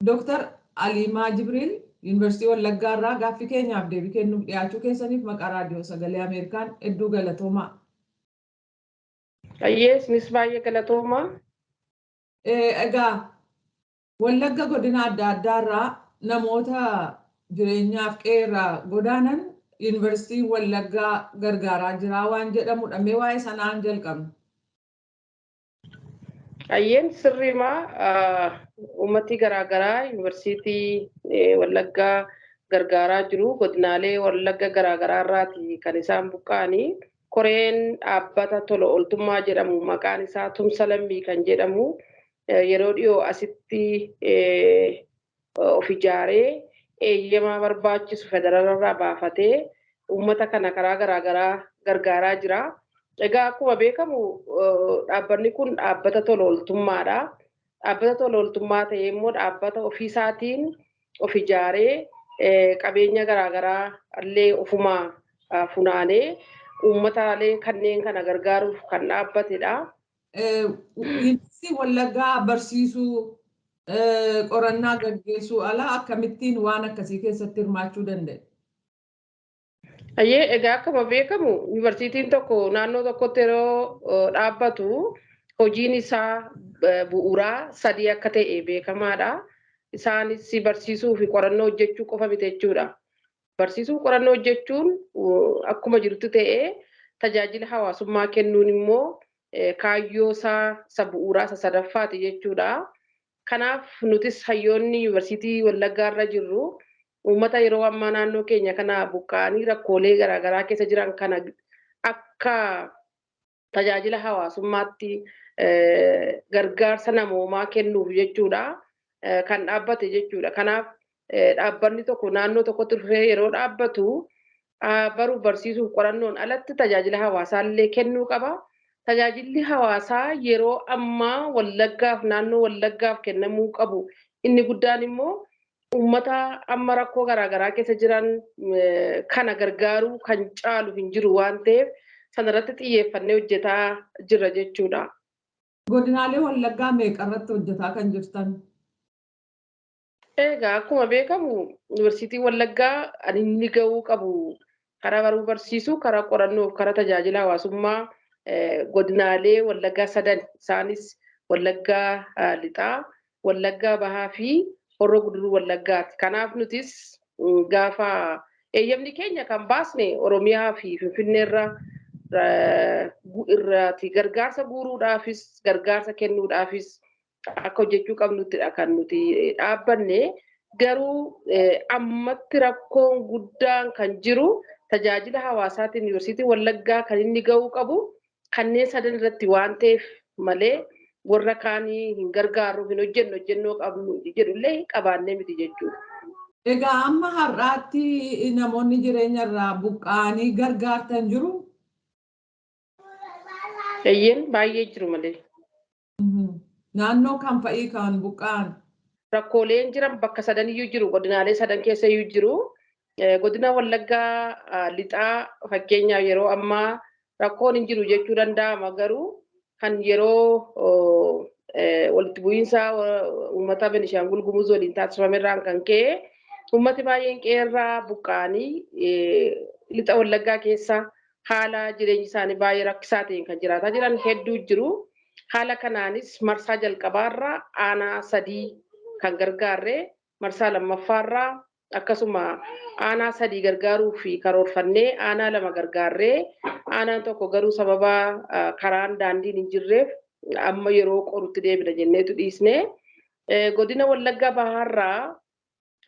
Dr. Alimaa Jibril Yuunivarsiitii Wallaggaa irraa gaaffii keenyaaf deebii kennuuf dhiyaachuu keessaniif maqaa raadiyoo sagalee Ameerikaan hedduu galatoomaa. Ayyees nis baay'ee galatoomaa. Egaa Wallagga godina adda addaa irraa namoota jireenyaaf qeerraa godaanan Yuunivarsiitiin Wallaggaa gargaaraa jira waan jedhamudha. Mee waa'ee sanaan jalqabna. Ayyeen sirriimaa uummatni garaagaraa Yuunivarsiitii Wallaggaa gargaaraa jiru. Godinaalee Wallagga garaagaraa irraati kan isaan buqqa'anii. Koreen dhaabbata tola ooltummaa jedhamu maqaan isaa Tumsa Lammii kan jedhamu yeroo dhiyoo asitti of ijaaree eeyyamaa barbaachisu federaalarraa baafatee uummata kana karaa garaagaraa gargaaraa jira. Egaa akkuma beekamu dhaabbanni kun dhaabbata tola ooltummaadha. Dhaabbata tola ooltummaa ta'ee immoo dhaabbata ofiisaatiin of ijaaree qabeenya garaagaraa illee ofumaa funaanee uummataalee kanneen kana gargaaruuf kan dhaabbatedha. Yuunivarsiitiin Wallaggaa barsiisuu qorannaa gaggeessuu ala akkamittiin waan akkasii keessatti hirmaachuu danda'e? Egaa akkuma beekamu yuunivarsiitiin tokko naannoo tokkotti yeroo dhaabbatu hojiin isaa bu'uuraa sadii akka ta'e beekamaadha. Isaanis barsiisuu fi qorannoo hojjechuu qofa miti jechuudha. Barsiisuu qorannoo hojjechuun akkuma jirtu ta'ee tajaajila hawaasummaa kennuun immoo kaayyoo isaa bu'uuraa isa sadaffaati jechuudha. Kanaaf nutis hayyoonni yuunivarsiitii Wallaggaa irra jirru uummata yeroo ammaa naannoo keenya kana buqqa'anii rakkoolee garaagaraa keessa jiran kana akka tajaajila hawaasummaatti gargaarsa namoomaa kennuuf jechuudha kan dhaabbate jechuudha. Kanaaf dhaabbanni tokko naannoo tokkotti dhufee yeroo dhaabbatu baruu barsiisuuf qorannoon alatti tajaajila hawaasaallee kennuu qaba. Tajaajilli hawaasaa yeroo ammaa Wallaggaaf naannoo Wallaggaaf kennamuu qabu inni guddaan immoo uummata amma rakkoo garaagaraa keessa jiran kana gargaaruu kan caalu hin jiru waan ta'eef sanarratti xiyyeeffannee hojjetaa jirra jechuudha. Godinaalee Wallaggaa meeqarratti hojjetaa kan jirtan? Egaa akkuma beekamu yuunivarsiitii Wallaggaa inni gahuu qabu karaa baruu barsiisuu, karaa qorannoo fi karaa tajaajila hawaasummaa godinaalee Wallaggaa sadan isaanis Wallaggaa Lixaa, Wallaggaa Bahaa fi Horroo Guduruu Wallaggaati. Kanaaf nutis gaafa eeyyamni keenya kan baasne Oromiyaa fi Finfinnee irraati gargaarsa guuruudhaafis gargaarsa kennuudhaafis akka hojjechuu qabnuttidha kan nuti dhaabbanne. Garuu ammatti rakkoon guddaan kan jiru tajaajila hawaasaatiin yuunivarsiitii Wallaggaa kan inni gahuu qabu kanneen sadan irratti waan ta'eef malee warra kaanii hin gargaaru hin hojjennoo qabnu jedhullee qabaannee miti jechuudha. Egaa amma har'aatti namoonni jireenya irraa buqqa'anii gargaartan jiru? Eeyyeen baay'ee jiru malee. Naannoo kam fa'ii kan buqqa'an? Rakkooleen jiran bakka sadan iyyuu jiru, godinaalee sadan keessa iyyuu jiru. Godina Wallaggaa Lixaa fakkeenyaaf yeroo ammaa rakkoon hin jiru jechuu danda'ama. Garuu kan yeroo walitti bu'iinsa uummata Beenishaangul Gumuz waliin taasifamerraan kan ka'e uummati baay'een qeerraa buqqa'anii Lixa Wallaggaa keessa haala jireenyi isaanii baay'ee rakkisaa ta'een kan jiraataa jiran hedduu jiru. Haala kanaanis marsaa jalqabaarraa aanaa 3 kan gargaarree marsaa lammaffaarraa akkasuma aanaa 3 gargaaruu fi karoorfannee aanaa 2 gargaarree aanaan tokko garuu sababa karaan daandiin hin jirreef amma yeroo qorutti deebina jenneetu dhiisne. Godina Wallaggaa Bahaarraa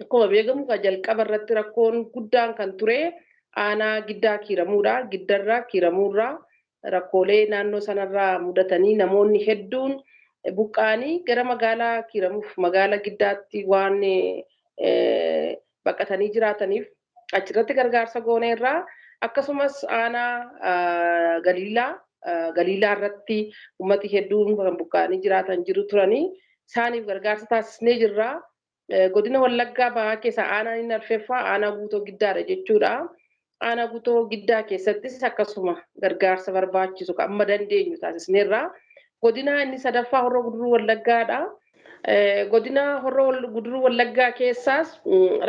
akkuma beekamu jalqaba irratti rakkoon guddaan kan ture aanaa Giddaa Kiiramuudha. Giddarraa Kiiramuurraa rakkoolee naannoo sanarraa mudatanii namoonni hedduun buqqa'anii gara magaalaa Kiiramuuf magaalaa Giddaatti waan baqatanii jiraataniif achirratti gargaarsa gooneerraa akkasumas aanaa Galiilaa irratti uummati hedduun kan buqqa'anii jiraatan jiru turanii isaaniif gargaarsa taasisnee jirra. Godina Wallaggaa Bahaa keessa aanaan inni arfeeffaa aanaa Guutoo Giddaadha jechuudha. Aanaa Guutoo Giddaa keessattis akkasuma gargaarsa barbaachisu kan amma dandeenyu taasisneerra. Godina inni sadaffaa Horroo Guduruu Wallaggaadha. Godina Horroo Guduruu Wallaggaa keessaas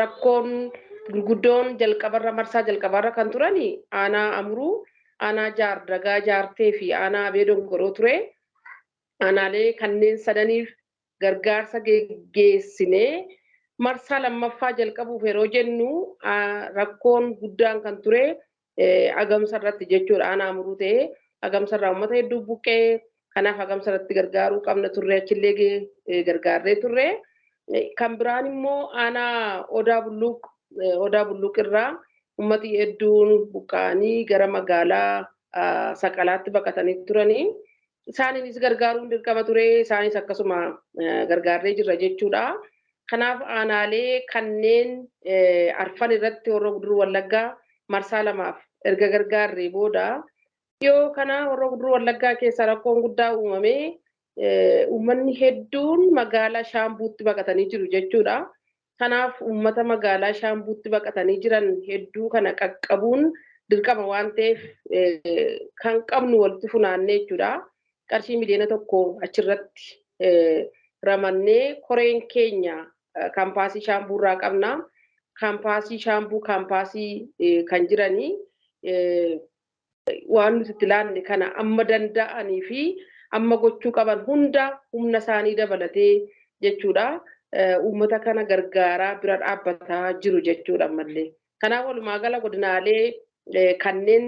rakkoon gurguddoon jalqabarra marsaa jalqabarra kan turani aanaa Amuruu, aanaa Jaardagaa Jaartee fi aanaa Abee Dongoroo ture. Aanaalee kanneen sadaniif gargaarsa geggeessinee marsaa lammaffaa jalqabuuf yeroo jennu rakkoon guddaan kan ture agamsa irratti jechuudha. Aanaa Amuruu ta'ee agamsa irraa uummata hedduu buqqee kanaaf agamsa irratti gargaaruu qabna turre achillee gargaarree turre. Kan biraan immoo aanaa Odaa Bulluq irraa uummati hedduun buqqa'anii gara magaalaa Saqalaatti baqatanii turanii. Isaanis gargaaruun dirqama ture. Isaanis akkasuma gargaarree jirra jechuudha. Kanaaf aanaalee kanneen arfan irratti Horroo Guduruu Wallaggaa marsaa lamaaf erga gargaarree booda dhiyoo kana Horroo Guduruu Wallaggaa keessa rakkoon guddaa uumamee uummanni hedduun magaalaa Shaambuutti baqatanii jiru jechuudha. Kanaaf uummata magaalaa Shaambuutti baqatanii jiran hedduu kana qaqqabuun dirqama waan ta'eef kan qabnu walitti funaannee jechuudha. Qarshii miliyoona tokko achirratti ramannee koreen keenya kaampaasii Shaambuu irraa qabna. Kaampaasii Shaambuu kaampaasii kan jiranii waan nuti itti ilaalle kana amma danda'anii fi amma gochuu qaban hunda humna isaanii dabalatee jechuudha. Uummata kana gargaaraa bira dhaabbataa jiru jechuudha ammallee. Kanaaf walumaa gala godinaalee kanneen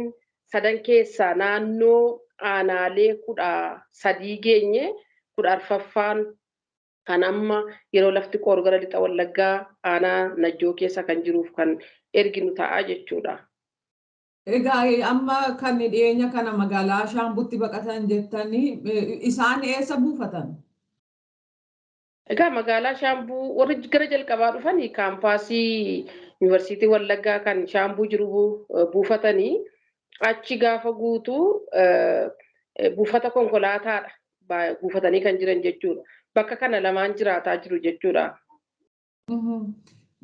sadan keessaa naannoo aanaalee 13 geenye 14ffaan kan amma yeroo lafti qoru gara lixa Wallaggaa aanaa Najjoo keessa kan jiruuf kan erginu ta'a jechuudha. Egaa amma kan dhiyeenya kana magaalaa Shaambuutti baqatan jettanii isaan eessa buufatan? Egaa magaalaa Shaambuu warri gara jalqabaa dhufanii kaampaasii Yuunivarsiitii Wallaggaa kan Shaambuu jiru buufatanii achi gaafa guutuu buufata konkolaataadha buufatanii kan jiran jechuudha. Bakka kana lamaan jiraataa jiru jechuudha.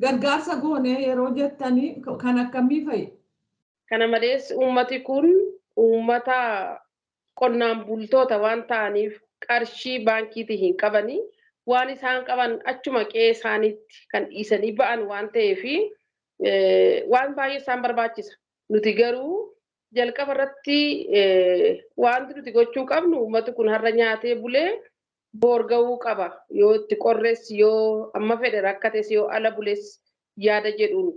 Gargaarsa goonee yeroo jettanii kan akkamii fa'i? Kana malees uummati kun uummata qonnaan bultoota waan ta'aniif qarshii baankiitii hin qabanii waan isaan qaban achuma qe'ee isaaniitti kan dhiisanii ba'an waan ta'eef waan baay'ee isaan barbaachisa. Nuti garuu jalqaba irratti wanti nuti gochuu qabnu uummati kun har'a nyaatee bulee boor ga'uu qaba. Yoo itti qorres yoo amma fedhe rakkates yoo ala bules yaada jedhuun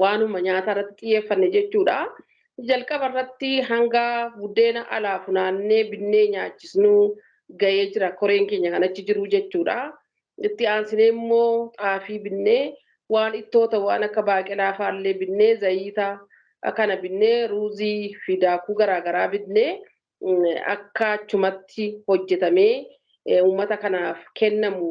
waanuma nyaata irratti xiyyeeffanne jechuudha. Jalqaba irratti hanga buddeena alaa funaannee binnee nyaachisnu ga'ee jira koreen keenya kan achi jiru jechuudha. Itti aansinee immoo xaafii binnee waan ittoota waan akka baaqelaa faallee binnee zayiita kana binnee ruuzii fi daakuu garaagaraa binnee akka achumatti hojjetamee uummata kanaaf kennamu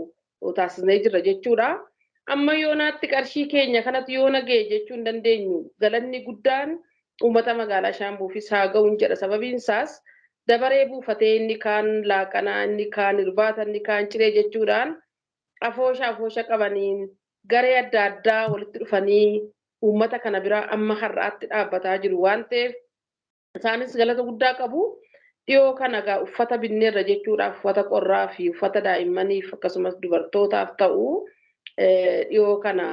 taasisnee jirra jechuudha. Amma yoonaatti qarshii keenya kanatti yoona ga'e jechuu hin dandeenyu. Galanni guddaan uummata magaalaa Shaambuufis haa ga'uun jedha. Sababiin isaas dabaree buufatee inni kaan laaqanaa, inni kaan irbaata, inni kaan ciree jechuudhaan afoosha qabaniin garee adda addaa walitti dhufanii uummata kana biraa amma har'aatti dhaabbataa jiru waan ta'eef isaanis galata guddaa qabu. Dhiyoo kana egaa uffata binneerra jechuudhaaf uffata qorraa fi uffata daa'immaniif akkasumas dubartootaaf ta'u dhiyoo kana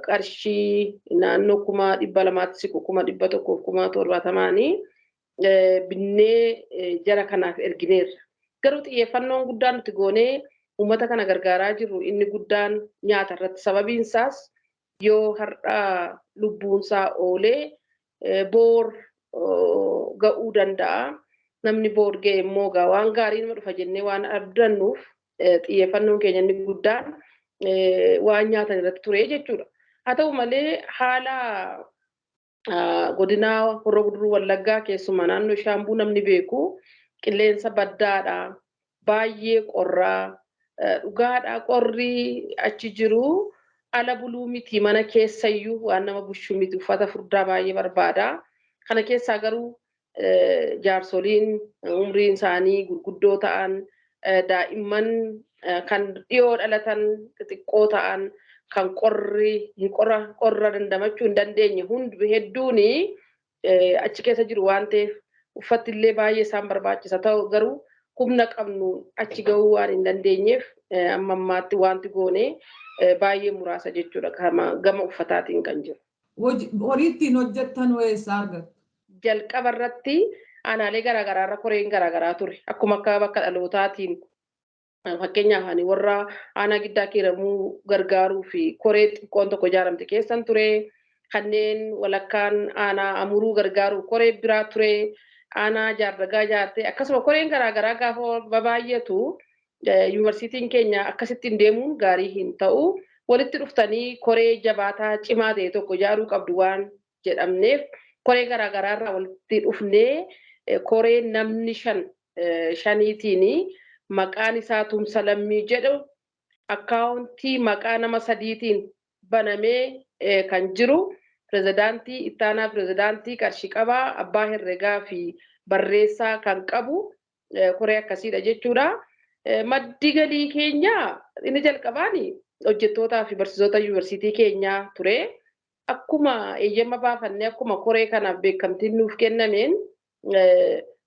qarshii naannoo 200,000 siqu 170,000 binnee jara kanaaf ergineerra. Garuu xiyyeeffannoon guddaan nuti goonee uummata kana gargaaraa jirru inni guddaan nyaata irratti. Sababiin isaas yoo har'a lubbuunsaa oolee boor ga'uu danda'a. Namni boor ga'e immoo waan gaarii nama dhufa jennee waan abdannuuf xiyyeeffannoon keenya inni guddaan waan nyaatan irratti ture jechuudha. Haa ta'u malee haala godinaa Horroo Guduruu Wallaggaa keessumaa naannoo Shaambuu namni beeku qilleensa baddaadha. Baay'ee qorraa dhugaadha qorri achi jiru ala buluu miti mana keessayyuu waan nama bushuu miti uffata furdaa baay'ee barbaada. Kana keessaa garuu jaarsoliin umriin isaanii gurguddoo ta'an daa'imman kan dhiyoo dhalatan xixiqqoo ta'an kan qorra dandamachuu hin dandeenye hundi hedduun achi keessa jiru waan ta'eef uffatti illee baay'ee isaan barbaachisa. Ta'u garuu humna qabnu achi ga'uu waan hin dandeenyeef amma ammaatti wanti goone baay'ee muraasa jechuudha gama uffataatiin kan jiru. Horii ittiin hojjettan eessaa argattu? Jalqaba irratti aanaalee garaagaraa irra koreen garaagaraa ture. Akkuma akka bakka dhalootaatiin fakkeenyaaf ani warra aanaa giddaa kiiramuu gargaaruu fi koree xiqqoon tokko ijaaramte keessan ture. Kanneen walakkaan aanaa amuruu gargaaruu koree biraa ture. Aanaa jaardagaa ijaartee akkasuma koreen garaagaraa gaafa baay'atu yuunivarsiitiin keenya akkasittiin deemuun gaarii hin ta'u. Walitti dhuftanii koree jabaataa cimaa ta'e tokko ijaaruu qabdu waan jedhamneef koree garaagaraa irraa walitti dhufnee koree namni shaniitiin maqaan isaa Tumsa Lammii jedhu akkaawuntii maqaa nama sadiitiin banamee kan jiru pirezidaantii ittaanaa pirezidaantii qarshii qabaa abbaa herregaa fi barreessaa kan qabu koree akkasiidha jechuudha. Maddi galii keenya inni jalqabaan hojjettootaa fi barsiisota yuunivarsiitii keenyaa ture. Akkuma eeyyama baafannee akkuma koree kanaaf beekamtiin nuuf kennameen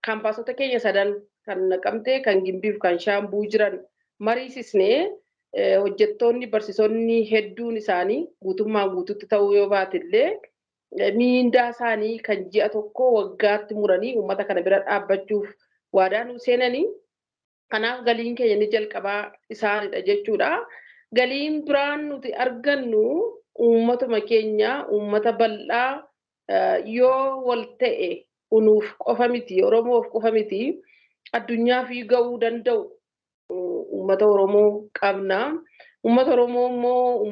kaampaasota keenya sadan kan Naqamtee, kan Gimbiif, kan Shaambuu jiran mariisisnee hojjettoonni barsiisonni hedduun isaanii guutummaa guututti ta'uu yoo baatillee miindaa isaanii kan ji'a tokko waggaatti muranii uummata kana bira dhaabbachuuf waadaa nu seenanii. Kanaaf galiin keenya inni jalqabaa isaanidha jechuudha. Galiin biraan nuti argannu uummatuma keenya uummata bal'aa yoo wal ta'e unuuf qofa miti Oromoof qofa miti addunyaa fi ga'uu danda'u uummata Oromoo qabna. Uummata Oromoo immoo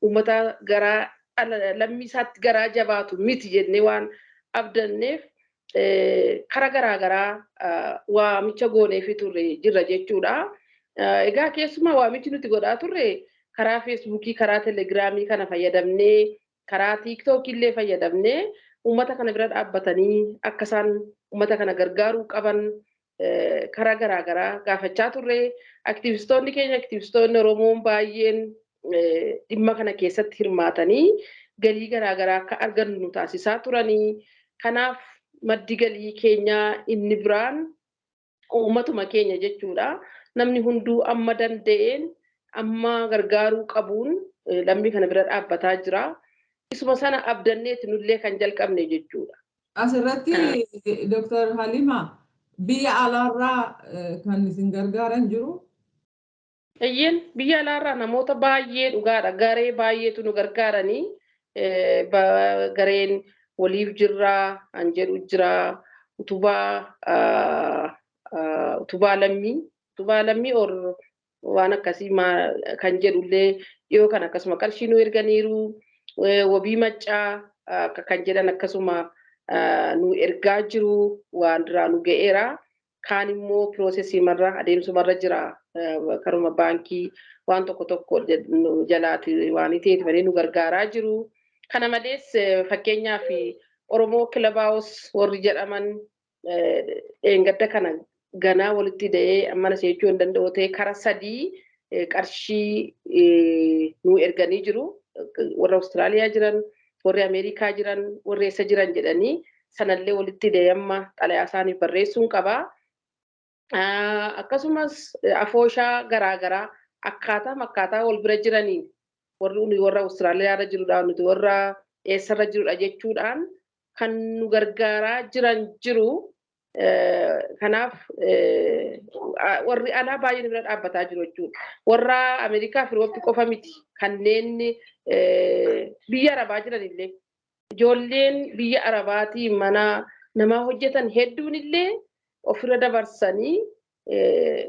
uummata garaa lammii isaatti garaa jabaatu miti jennee waan abdanneef karaa garaagaraa waamicha gooneefi turre jirra jechuudha. Egaa keessumaa waamichi nuti godhaa turre karaa feesbuukii, karaa telegiraamii kana fayyadamnee, karaa tiiktookii illee fayyadamnee uummata kana bira dhaabbatanii akka isaan uummata kana gargaaruu qaban karaa garaagaraa gaafachaa turre. Aktiivistoonni keenya, aktiivistoonni Oromoo baay'een dhimma kana keessatti hirmaatanii galii garaagaraa akka argannu nu taasisaa turanii. Kanaaf maddi galii keenyaa inni biraan uummatuma keenya jechuudha. Namni hunduu amma danda'een amma gargaaruu qabuun lammii kana bira dhaabbataa jira. Isuma sana abdanneeti nullee kan jalqabne jechuudha. Asirratti Dr. Halima biyya alaarraa kan isin gargaaran jiru? Eeyyeen biyya alaarraa namoota baay'ee dhugaadha. Garee baay'eetu nu gargaaranii gareen waliif jirraa an jedhu jira utubaa lammii or waan akkasii kan jedhullee yoo kan akkasuma qarshii nu erganiiru wabii maccaa kan jedhan akkasuma nu ergaa jiru waan duraa nu ga'eera. Kaan immoo piroosesii marra adeemsumarra jira karuma baankii waan tokko jalaati waan ta'eef nu gargaaraa jiru. Kana malees fakkeenyaaf Oromoo Kilabaawus warri jedhaman eengadda kana ganaa walitti da'ee amma nasee jechuu hin danda'u ta'e karaa sadii qarshii nu erganii jiru. Warra Awustiraaliyaa jiran, warri Ameerikaa jiran, warri eessa jiran jedhanii sanallee walitti da'ee amma xalayaa isaaniif barreessuun qaba. Akkasumas afooshaa garaagaraa akkaataa wal bira jiraniin warra Awustiraaliyaa irra jirudha nuti warra eessarra jirudha jechuudhaan kan nu gargaaraa jiran jiru. Kanaaf warri alaa baay'een bira dhaabbataa jiru jechuudha. Warra Ameerikaa fi Irooppii qofa miti kanneen biyya Arabaa jiran illee ijoolleen biyya Arabaatii mana namaa hojjetan hedduun illee ofirra dabarsanii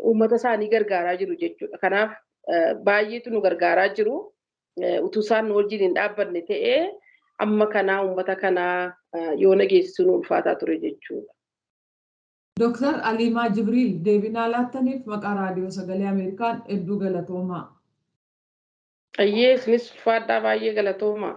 uummata isaanii gargaaraa jiru jechuudha. Kanaaf baay'eetu nu gargaaraa jiru. Utuu isaan nu wajjin hin dhaabbanne ta'ee amma kanaa uummata kanaa yoo nageessisuu nu ulfaataa ture jechuudha. Dr. Alimaa Jibriil deebinaa laattaniif maqaa raadiyoo sagalee Ameerikaan hedduu galatoomaa. Ayyee isinis ulfaadhaa baay'ee galatoomaa.